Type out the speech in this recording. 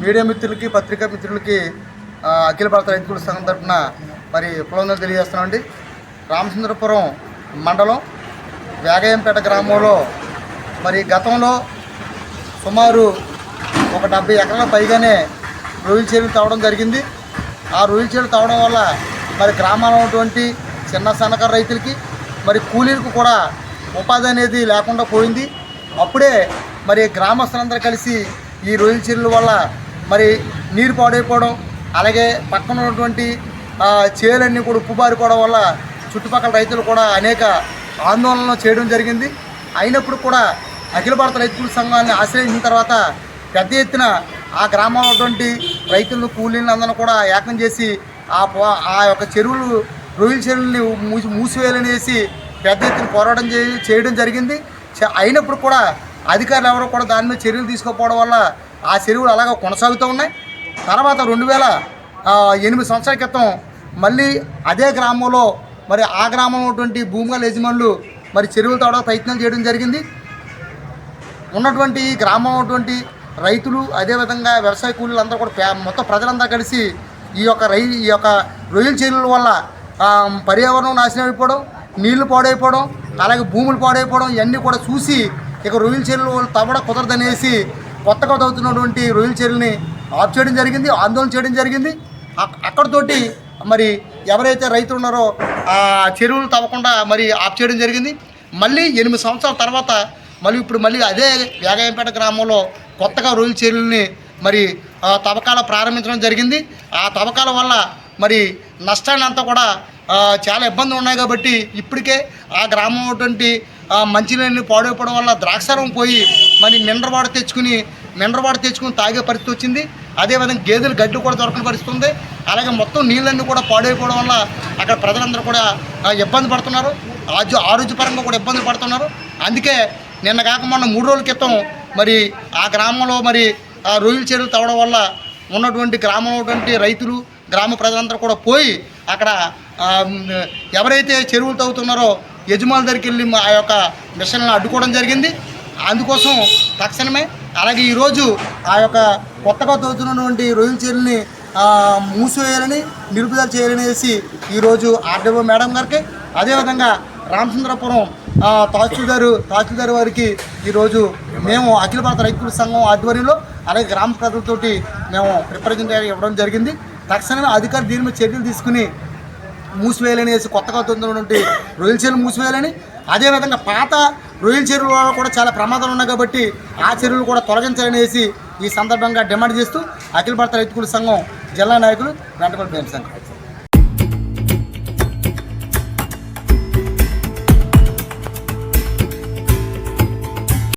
Media మిత్రులకి పత్రికా మిత్రులకి అఖిల భారత రైతు కూలీల సంఘం తరఫున మరి పులందరూ తెలియజేస్తున్నామండి. రామచంద్రపురం మండలం వేగయంపేట గ్రామంలో మరి గతంలో సుమారు ఒక 70 ఎకరాల పైగానే రొయ్యల చెరువులు తవ్వడం జరిగింది. ఆ రొయ్యల చెరువులు తవ్వడం వల్ల మరి గ్రామాల్లో ఉన్నటువంటి చిన్న సన్నకారు రైతులకి మరి కూలీలకు కూడా ఉపాధి అనేది లేకుండా పోయింది. అప్పుడే మరి గ్రామస్తులందరూ కలిసి ఈ రొయ్యల చెరువుల వల్ల మరి నీరు పాడైపోవడం, అలాగే పక్కన ఉన్నటువంటి చేలన్నీ కూడా ఉప్పుబారిపోవడం వల్ల చుట్టుపక్కల రైతులు కూడా అనేక ఆందోళనలు చేయడం జరిగింది. అయినప్పుడు కూడా అఖిల భారత రైతు కూలీల సంఘాన్ని ఆశ్రయించిన తర్వాత పెద్ద ఎత్తున ఆ గ్రామంలో ఉన్నటువంటి రైతులను కూలీలను అందరూ కూడా ఏకం చేసి ఆ యొక్క చెరువులు రొయ్యల చెరువుల్ని మూసివేయాలనేసి పెద్ద ఎత్తున పోరాటం చేయడం జరిగింది. అయినప్పుడు కూడా అధికారులు ఎవరో కూడా దాని మీద చర్యలు తీసుకోకపోవడం వల్ల ఆ చెరువులు అలాగే కొనసాగుతూ ఉన్నాయి. తర్వాత 2008 సంవత్సరాల క్రితం మళ్ళీ అదే గ్రామంలో మరి ఆ గ్రామంలో ఉన్నటువంటి భూముల యజమానులు మరి చెరువులు తవ్వడానికి ప్రయత్నం చేయడం జరిగింది. ఉన్నటువంటి గ్రామంలో ఉన్నటువంటి రైతులు, అదేవిధంగా వ్యవసాయ కూలీలు అందరూ కూడా మొత్తం ప్రజలందరూ కలిసి ఈ యొక్క రొయ్యల చెరువుల వల్ల పర్యావరణం నాశనం అయిపోవడం, నీళ్లు పాడైపోవడం, అలాగే భూములు పాడైపోవడం ఇవన్నీ కూడా చూసి ఇక రొయ్యల చెరువులు తవ్వడం కుదరదనేసి కొత్తగా తవ్వుతున్నటువంటి రొయ్యల చెరువుని ఆఫ్ చేయడం జరిగింది, ఆందోళన చేయడం జరిగింది. అక్కడితోటి మరి ఎవరైతే రైతులు ఉన్నారో ఆ చెరువులు తవ్వకుండా మరి ఆఫ్ చేయడం జరిగింది. మళ్ళీ 8 సంవత్సరాల తర్వాత ఇప్పుడు అదే వేగయంపేట గ్రామంలో కొత్తగా రొయ్యల చెరువుల్ని మరి తవ్వకాలు ప్రారంభించడం జరిగింది. ఆ తవ్వకాల వల్ల మరి నష్టాన్ని అంతా కూడా చాలా ఇబ్బందులు ఉన్నాయి కాబట్టి ఇప్పటికే ఆ గ్రామం ఉన్నటువంటి మంచినీళ్ళు పాడైపోవడం వల్ల ద్రాక్షారం పోయి మరి మినరల్ తెచ్చుకుని తాగే పరిస్థితి వచ్చింది. అదేవిధంగా గేదెలు గడ్డి కూడా దొరకని పరిస్థితి ఉంది. అలాగే మొత్తం నీళ్ళన్నీ కూడా పాడైపోవడం వల్ల అక్కడ ప్రజలందరూ కూడా ఇబ్బంది పడుతున్నారు, ఆరోగ్యపరంగా కూడా ఇబ్బంది పడుతున్నారు. అందుకే నిన్న కాక మొన్న 3 రోజుల క్రితం మరి ఆ గ్రామంలో మరి ఆ రొయ్యల చెరువులు తవ్వడం వల్ల ఉన్నటువంటి గ్రామంలో ఉన్నటువంటి రైతులు, గ్రామ ప్రజలందరూ కూడా పోయి అక్కడ ఎవరైతే చెరువులు తవ్వుతున్నారో యజమానుల దగ్గరికి వెళ్ళి ఆ యొక్క మిషన్లను అడ్డుకోవడం జరిగింది. అందుకోసం తక్షణమే అలాగే ఈరోజు ఆ యొక్క కొత్తగా తవ్వుతున్నటువంటి రొయ్యల చెరువుని మూసివేయాలని, నిలుపుదల చేయాలనేసి ఈరోజు ఆర్డీఓ మేడం గారికి, అదేవిధంగా రామచంద్రపురం తహసీల్దార్ వారికి ఈరోజు మేము అఖిల భారత రైతు కూలీల సంఘం ఆధ్వర్యంలో అలాగే గ్రామ ప్రజలతోటి మేము రిప్రజెంటేటివ్ ఇవ్వడం జరిగింది. తక్షణమే అధికారులు దీని మీద చర్యలు తీసుకుని మూసివేయాలనేసి కొత్తగా తొందరటువంటి రొయ్యల చెరువులు మూసివేయాలని, అదేవిధంగా పాత రొయ్యల చెరువుల కూడా చాలా ప్రమాదాలు ఉన్నాయి కాబట్టి ఆ చెరువులు కూడా తొలగించాలనేసి ఈ సందర్భంగా డిమాండ్ చేస్తూ అఖిల భారత రైతు కూలీల సంఘం జిల్లా నాయకులు వెంటపల్లి ప్రేమ సంఘం